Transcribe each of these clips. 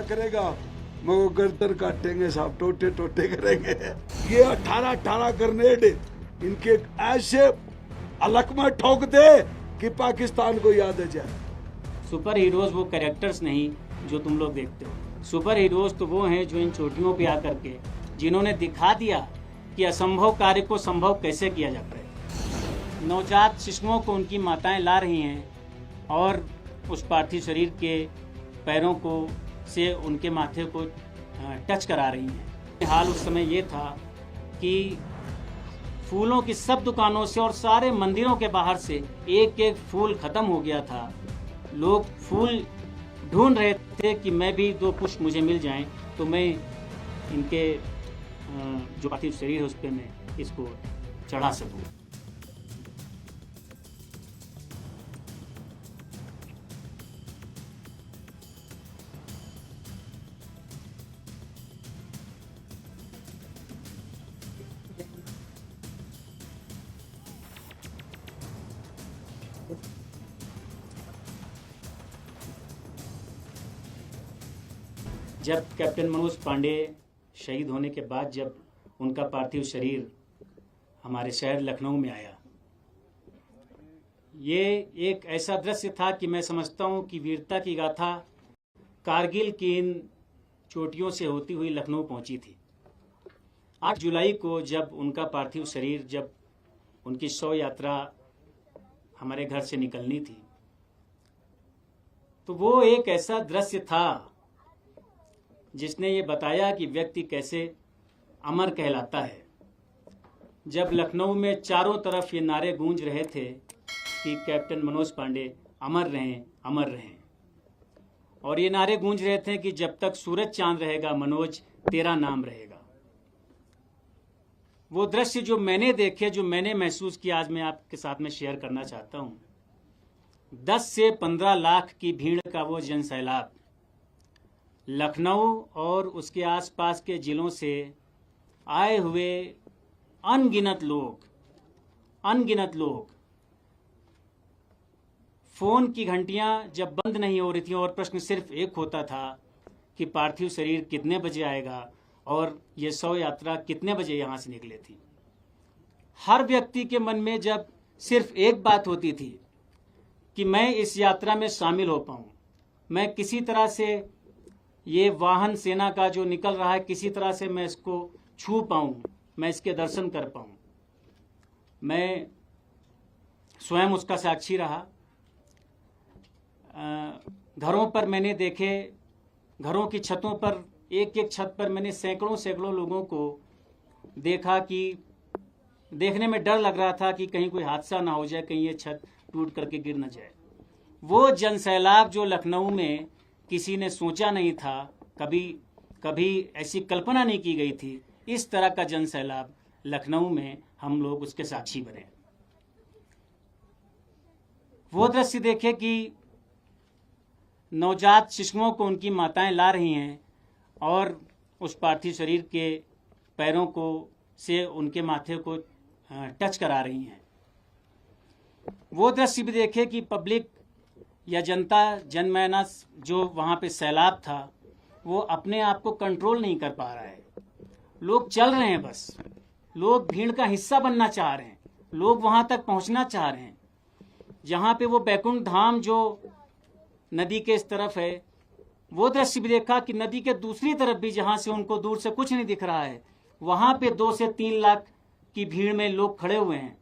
करेगा, मगर गर्दन काटेंगे साहब, टोटे टोटे करेंगे। ये 18 ग्रेनेड इनके ऐसे अलग में ठोक दे कि पाकिस्तान को याद आ जाए। सुपर हीरोज वो कैरेक्टर्स नहीं जो तुम लोग देखते हो। सुपर हीरोज तो वो हैं जो इन चोटियों पे आकर के जिन्होंने दिखा दिया कि असंभव कार्य को संभव कैसे किया जाता है। नवजात शिशुओं को उनकी माताएं ला रही हैं और उस पार्थिव शरीर के पैरों को से उनके माथे को टच करा रही हैं। हाल उस समय ये था कि फूलों की सब दुकानों से और सारे मंदिरों के बाहर से एक एक फूल खत्म हो गया था। लोग फूल ढूंढ रहे थे कि मैं भी 2 पुष्प मुझे मिल जाएं तो मैं इनके जो पार्थिव शरीर है उस पर मैं इसको चढ़ा सकूं। जब कैप्टन मनोज पांडे शहीद होने के बाद जब उनका पार्थिव शरीर हमारे शहर लखनऊ में आया, ये एक ऐसा दृश्य था कि मैं समझता हूँ कि वीरता की गाथा कारगिल की इन चोटियों से होती हुई लखनऊ पहुंची थी। 8 जुलाई को जब उनका पार्थिव शरीर, जब उनकी शव यात्रा हमारे घर से निकलनी थी, तो वो एक ऐसा दृश्य था जिसने ये बताया कि व्यक्ति कैसे अमर कहलाता है। जब लखनऊ में चारों तरफ ये नारे गूंज रहे थे कि कैप्टन मनोज पांडे अमर रहें, अमर रहें, और ये नारे गूंज रहे थे कि जब तक सूरज चांद रहेगा मनोज तेरा नाम रहेगा। वो दृश्य जो मैंने देखे, जो मैंने महसूस किया, आज मैं आपके साथ में शेयर करना चाहता हूँ। 10 से 15 लाख की भीड़ का वो जनसैलाब लखनऊ और उसके आसपास के जिलों से आए हुए अनगिनत लोग फोन की घंटियां जब बंद नहीं हो रही थी और प्रश्न सिर्फ एक होता था कि पार्थिव शरीर कितने बजे आएगा और ये शव यात्रा कितने बजे यहां से निकले थी। हर व्यक्ति के मन में जब सिर्फ एक बात होती थी कि मैं इस यात्रा में शामिल हो पाऊं, मैं किसी तरह से ये वाहन सेना का जो निकल रहा है किसी तरह से मैं इसको छू पाऊं, मैं इसके दर्शन कर पाऊं। मैं स्वयं उसका साक्षी रहा। घरों पर मैंने देखे, घरों की छतों पर, एक एक छत पर मैंने सैकड़ों लोगों को देखा कि देखने में डर लग रहा था कि कहीं कोई हादसा ना हो जाए, कहीं ये छत टूट करके गिर ना जाए। वो जनसैलाब जो लखनऊ में किसी ने सोचा नहीं था, कभी ऐसी कल्पना नहीं की गई थी, इस तरह का जनसैलाब लखनऊ में हम लोग उसके साक्षी बने। वो दृश्य देखे कि नवजात शिशुओं को उनकी माताएं ला रही हैं और उस पार्थिव शरीर के पैरों को से उनके माथे को टच करा रही हैं। वो दृश्य भी देखे कि पब्लिक या जनता, जनमानस जो वहाँ पे सैलाब था, वो अपने आप को कंट्रोल नहीं कर पा रहा है। लोग चल रहे हैं, बस लोग भीड़ का हिस्सा बनना चाह रहे हैं, लोग वहाँ तक पहुँचना चाह रहे हैं। जहाँ पे वो बैकुंठ धाम जो नदी के इस तरफ है, वो दृश्य भी देखा कि नदी के दूसरी तरफ भी, जहाँ से उनको दूर से कुछ नहीं दिख रहा है, वहाँ पे 2 से 3 लाख की भीड़ में लोग खड़े हुए हैं।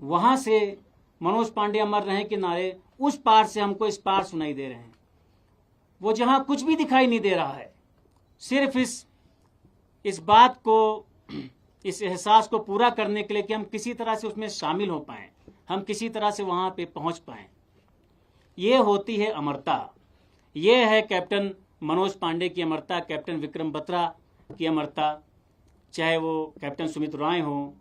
वहाँ से मनोज पांडे अमर रहे के नारे उस पार से हमको इस पार सुनाई दे रहे हैं। वो जहां कुछ भी दिखाई नहीं दे रहा है, सिर्फ इस बात को, इस एहसास को पूरा करने के लिए कि हम किसी तरह से उसमें शामिल हो पाएं, हम किसी तरह से वहां पे पहुंच पाएं। ये होती है अमरता। ये है कैप्टन मनोज पांडे की अमरता, कैप्टन विक्रम बत्रा की अमरता, चाहे वो कैप्टन सुमित रॉय हो,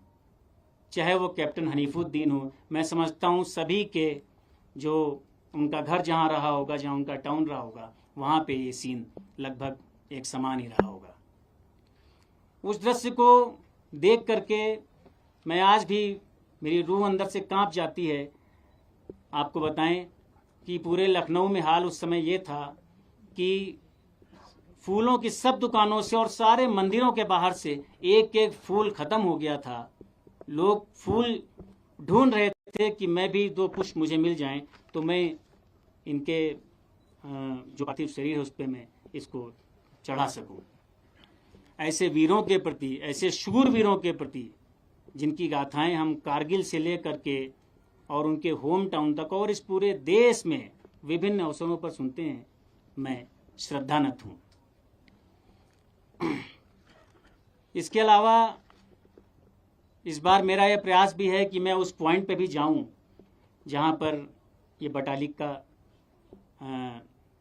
चाहे वो कैप्टन हनीफुद्दीन हो। मैं समझता हूँ सभी के जो उनका घर जहाँ रहा होगा, जहाँ उनका टाउन रहा होगा, वहाँ पे ये सीन लगभग एक समान ही रहा होगा। उस दृश्य को देख करके मैं आज भी, मेरी रूह अंदर से कांप जाती है। आपको बताएं कि पूरे लखनऊ में हाल उस समय ये था कि फूलों की सब दुकानों से और सारे मंदिरों के बाहर से एक एक फूल खत्म हो गया था। लोग फूल ढूंढ रहे थे कि मैं भी 2 पुष्प मुझे मिल जाएं तो मैं इनके जो पार्थिव शरीर है उस पर मैं इसको चढ़ा सकूं। ऐसे वीरों के प्रति, ऐसे शूर वीरों के प्रति जिनकी गाथाएं हम कारगिल से लेकर के और उनके होम टाउन तक और इस पूरे देश में विभिन्न अवसरों पर सुनते हैं, मैं श्रद्धानत हूं। इसके अलावा इस बार मेरा यह प्रयास भी है कि मैं उस पॉइंट पे भी जाऊं जहां पर ये बटालिक का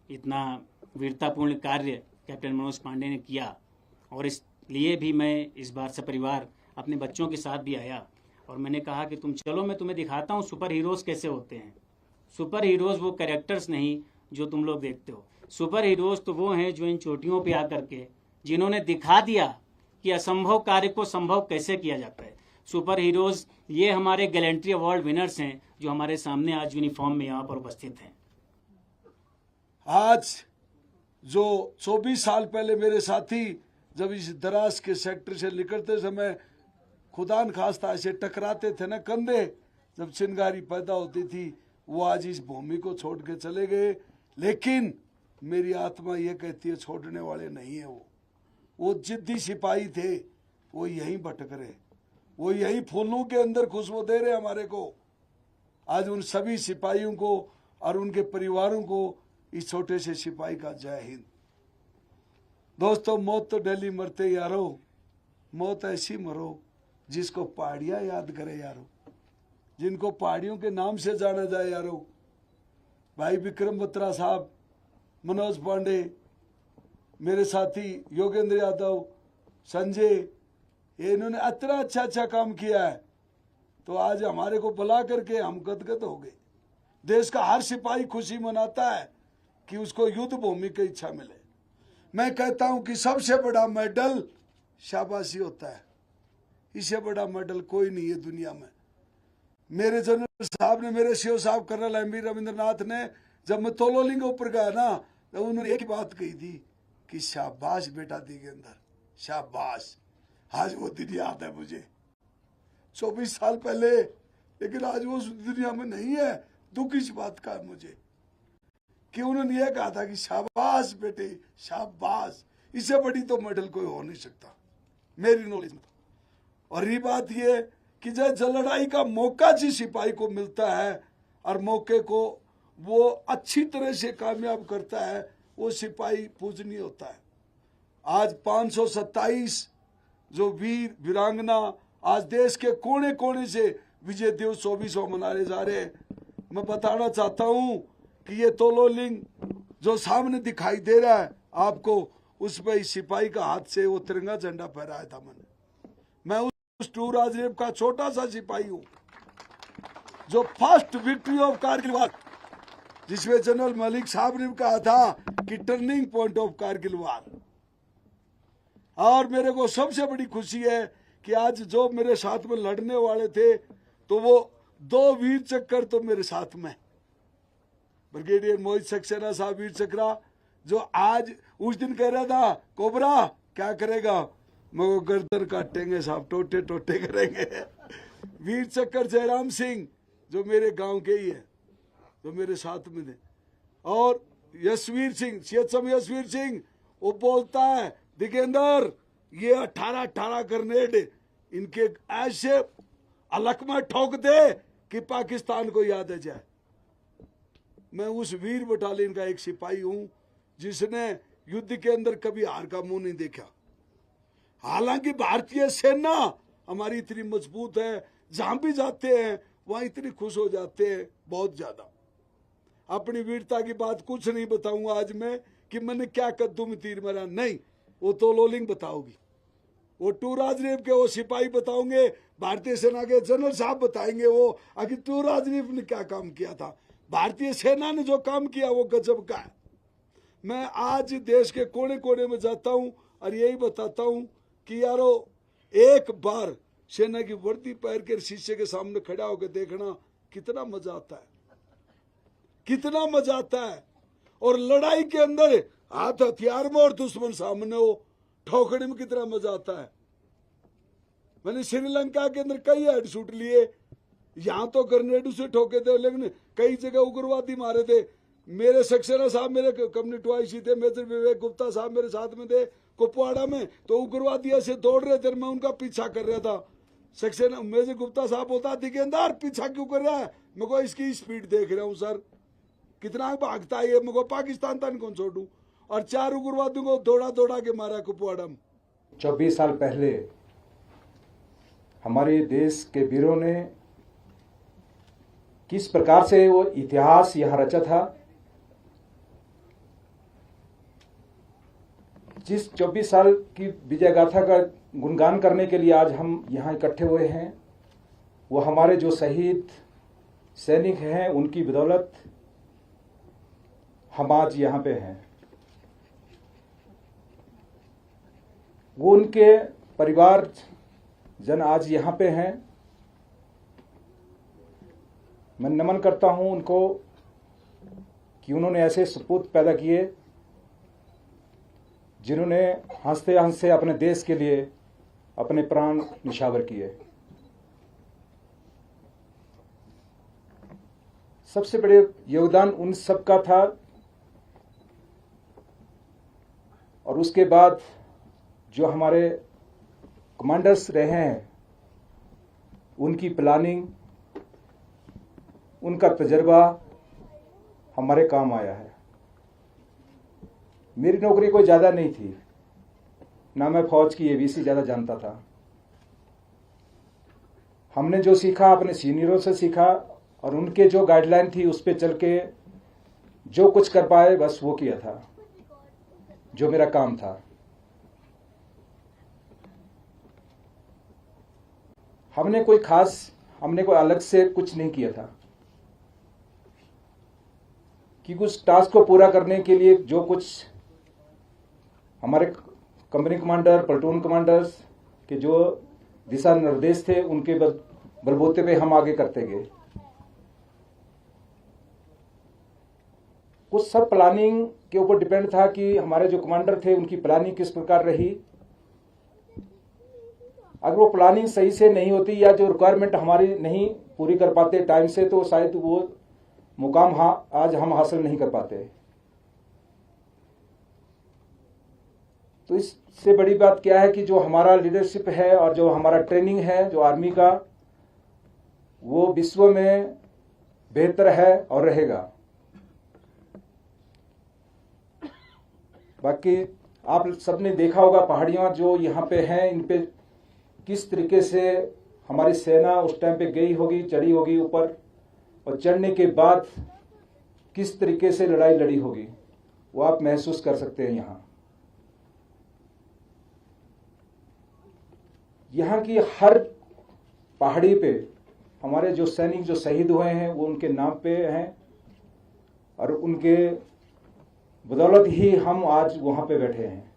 इतना वीरतापूर्ण कार्य कैप्टन मनोज पांडे ने किया, और इसलिए भी मैं इस बार सपरिवार अपने बच्चों के साथ भी आया और मैंने कहा कि तुम चलो, मैं तुम्हें दिखाता हूँ सुपर हीरोज कैसे होते हैं। सुपर हीरोज वो कैरेक्टर्स नहीं जो तुम लोग देखते हो, सुपर हीरोज तो वो हैं जो इन चोटियों पे आकर के जिन्होंने दिखा दिया कि असंभव कार्य को संभव कैसे किया जाता है। सुपर हीरोज ये हमारे गैलेंट्री अवार्ड विनर्स हैं जो हमारे सामने आज यूनिफॉर्म में यहाँ पर उपस्थित हैं। आज जो 24 साल पहले मेरे साथी जब इस दराज के सेक्टर से निकलते समय खुदा न खास्ता ऐसे टकराते थे ना कंधे, जब चिंगारी पैदा होती थी, वो आज इस भूमि को छोड़ के चले गए। लेकिन मेरी आत्मा ये कहती है छोड़ने वाले नहीं है। वो जिद्दी सिपाही थे, वो यहीं भटक रहे, वो यही फूलों के अंदर खुशबू दे रहे हमारे को। आज उन सभी सिपाहियों को और उनके परिवारों को इस छोटे से सिपाही का जय हिंद। दोस्तों, मौत तो डेली मरते यारो, मौत ऐसी मरो जिसको पहाड़ियां याद करे यारो, जिनको पहाड़ियों के नाम से जाना जाए यारो। भाई विक्रम बत्रा साहब, मनोज पांडे, मेरे साथी योगेंद्र यादव, संजय, ये इन्होंने इतना अच्छा काम किया है, तो आज हमारे को बुला करके हम गदगद हो गए। देश का हर सिपाही खुशी मनाता है कि उसको युद्ध भूमि की इच्छा मिले। मैं कहता हूं कि सबसे बड़ा मेडल शाबाशी होता है, इससे बड़ा मेडल कोई नहीं है दुनिया में। मेरे जनरल साहब ने, मेरे सीओ साहब कर्नल एम वी रविंद्रनाथ ने, जब मैं तोलोलिंग ऊपर गया ना, तो उन्होंने एक बात कही थी कि शाबाश बेटा दिगेंद्र, शाबाश। आज वो दिन याद है मुझे, 24 साल पहले, लेकिन आज वो दुनिया में नहीं है। दुख इस बात का है मुझे कि उन्होंने ये कहा था कि शाबाश बेटे, शाबाश। इससे बड़ी तो मेडल कोई हो नहीं सकता मेरी नॉलेज में। और ये बात ये कि जो लड़ाई का मौका जिस सिपाही को मिलता है और मौके को वो अच्छी तरह से कामयाब करता है, वो सिपाही पूजनीय होता है। आज 527 जो वीर वीरांगना आज देश के कोने कोने से विजय दिवस 24 मनाने जा रहे हैं। मैं बताना चाहता हूं कि ये तोलोलिंग जो सामने दिखाई दे रहा है आपको, उस पर सिपाही का हाथ से वो तिरंगा झंडा फहराया था मैं उस टूर राजरेव का छोटा सा सिपाही हूं जो फर्स्ट विक्ट्री ऑफ कारगिल वार, जिसमें जनरल मलिक साहब ने कहा था कि टर्निंग पॉइंट ऑफ कारगिल वार। और मेरे को सबसे बड़ी खुशी है कि आज जो मेरे साथ में लड़ने वाले थे, तो वो 2 वीर चक्र तो मेरे साथ में, ब्रिगेडियर मोहित सक्सेना साहब वीर चक्रा, जो आज उस दिन कह रहा था कोबरा क्या करेगा, मैं वो गर्दन काटेंगे साहब, टोटे टोटे करेंगे। वीर चक्र जयराम सिंह जो मेरे गांव के ही है, जो मेरे साथ में थे। और यशवीर सिंह, सीएचएम यशवीर सिंह, वो बोलता है दिगेंद्र ये 18 ग्रेनेड इनके ऐसे अलग में ठोक दे कि पाकिस्तान को याद आ जाए। मैं उस वीर बटालियन का एक सिपाही हूं जिसने युद्ध के अंदर कभी हार का मुंह नहीं देखा। हालांकि भारतीय सेना हमारी इतनी मजबूत है, जहां भी जाते हैं वहां इतनी खुश हो जाते हैं, बहुत ज्यादा। अपनी वीरता की बात कुछ नहीं बताऊंगा आज मैं कि मैंने क्या कद्दू में तीर मारा, नहीं, वो तो लोलिंग बताओगी, वो टू राजनीव के वो सिपाही बताओगे, भारतीय सेना के जनरल साहब बताएंगे वो आखिर टू राजनीव ने क्या काम किया था। भारतीय सेना ने जो काम किया वो गजब का है। मैं आज देश के कोने कोने में जाता हूं और यही बताता हूं कि यारो एक बार सेना की वर्दी पहन कर शीशे के सामने खड़ा होकर देखना कितना मजा आता है, कितना मजा आता है। और लड़ाई के अंदर हाथ हथियार में और दुश्मन सामने हो, ठोकने में कितना मजा आता है। मैंने श्रीलंका के अंदर कई हेड शूट लिए, यहाँ तो ग्रेनेड से ठोके थे, लेकिन कई जगह उग्रवादी मारे थे। मेरे सक्सेना साहब मेरे कम्युनिटी वाइस थे, मेजर विवेक गुप्ता साहब मेरे साथ में थे कुपवाड़ा में, तो उग्रवादी ऐसे दौड़ रहे थे, मैं उनका पीछा कर रहा था। सक्सेना मेजर गुप्ता साहब बोलता दिगेंदार पीछा क्यों कर रहा है, मैं को इसकी स्पीड देख रहा हूँ सर, कितना भागता है ये, मैं को पाकिस्तान तक कौन छोड़ू। और 4 उग्रवादियों को दौड़ा दौड़ा के मारा कुपवाड़ा में। 24 साल पहले हमारे देश के वीरों ने किस प्रकार से वो इतिहास यहाँ रचा था, जिस 24 साल की विजय गाथा का गुणगान करने के लिए आज हम यहाँ इकट्ठे हुए हैं, वो हमारे जो शहीद सैनिक हैं उनकी बदौलत हम आज यहाँ पे हैं। वो उनके परिवार जन आज यहाँ पे हैं। मैं नमन करता हूँ उनको कि उन्होंने ऐसे सपूत पैदा किए जिन्होंने हंसते हंसते अपने देश के लिए अपने प्राण निछावर किए। सबसे बड़े योगदान उन सब का था। और उसके बाद जो हमारे कमांडर्स रहे हैं, उनकी प्लानिंग, उनका तजर्बा हमारे काम आया है। मेरी नौकरी कोई ज़्यादा नहीं थी, ना मैं फौज की एबीसी ज़्यादा जानता था। हमने जो सीखा अपने सीनियरों से सीखा, और उनके जो गाइडलाइन थी उस पर चल के जो कुछ कर पाए बस वो किया था, जो मेरा काम था। हमने कोई अलग से कुछ नहीं किया था कि उस टास्क को पूरा करने के लिए जो कुछ हमारे कंपनी कमांडर, प्लेटून कमांडर्स के जो दिशा निर्देश थे, उनके बलबूते पे हम आगे करते गए। कुछ सब प्लानिंग के ऊपर डिपेंड था कि हमारे जो कमांडर थे उनकी प्लानिंग किस प्रकार रही। अगर वो प्लानिंग सही से नहीं होती या जो रिक्वायरमेंट हमारी नहीं पूरी कर पाते टाइम से, तो शायद वो मुकाम आज हम हासिल नहीं कर पाते। तो इससे बड़ी बात क्या है कि जो हमारा लीडरशिप है और जो हमारा ट्रेनिंग है जो आर्मी का, वो विश्व में बेहतर है और रहेगा। बाकी आप सबने देखा होगा पहाड़ियाँ जो यहाँ पे हैं, इन पे किस तरीके से हमारी सेना उस टाइम पे गई होगी, चढ़ी होगी ऊपर, और चढ़ने के बाद किस तरीके से लड़ाई लड़ी होगी, वो आप महसूस कर सकते हैं। यहाँ की हर पहाड़ी पे हमारे जो सैनिक जो शहीद हुए हैं वो उनके नाम पे हैं, और उनके बदौलत ही हम आज वहाँ पे बैठे हैं।